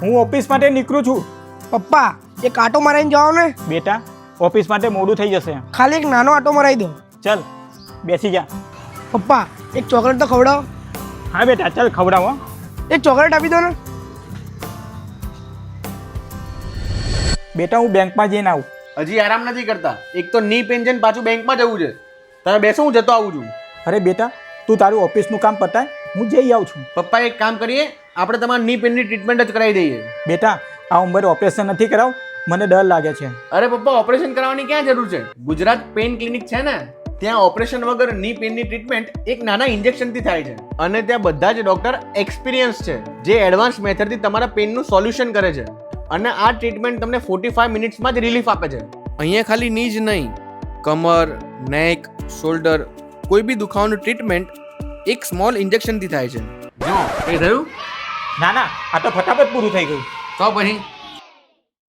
હું ઓફિસ માટે નીકળું છું. પપ્પા એક આટો મારીને જાઓ ને. બેટા ઓફિસ માટે મોડું થઈ જશે. ખાલી એક નાનો આટો મરાવી દો. ચલ બેસી જા. પપ્પા એક ચોકલેટ તો ખવડાવો. હા બેટા ચાલ ખવડાવો. એક ચોકલેટ આપી દો ને. બેટા હું બેંકમાં જઈને આવું. હજી આરામ નથી કરતા. એક તો ની પેન છે ને પાછું બેંકમાં જવું છે. તમે બેસો હું જતો આવું છું. અરે બેટા તું તારું ઓફિસનું કામ પતાય હું જઈ આવું છું. પપ્પા એક કામ કરીએ, આપણે તમારા ની પેનની ટ્રીટમેન્ટ જ કરાવી દઈએ. બેટા આ ઉંમરે ઓપરેશન નથી કરાવ, મને ડર લાગે છે. અરે પપ્પા ઓપરેશન કરાવવાની ક્યાં જરૂર છે? ગુજરાત પેન ક્લિનિક છે ને, ત્યાં ઓપરેશન વગર ની પેનની ટ્રીટમેન્ટ એક નાના ઇન્જેક્શનથી થાય છે. અને ત્યાં બધા જ ડોક્ટર એક્સપિરિયન્સ છે, જે એડવાન્સ મેથડથી તમારા પેનનું સોલ્યુશન કરે છે. અને આ ટ્રીટમેન્ટ તમને 45 મિનિટ્સમાં જ રિલીફ આપે છે. અહીંયા ખાલી ની જ નહીં, કમર, નેક, શોલ્ડર, કોઈ બી દુખાવાનું ટ્રીટમેન્ટ એક સ્મોલ ઇન્જેક્શનથી થાય છે. જો એ થયું? ના ના આ તો ફટાફટ પૂરું થઈ ગયું. તો પછી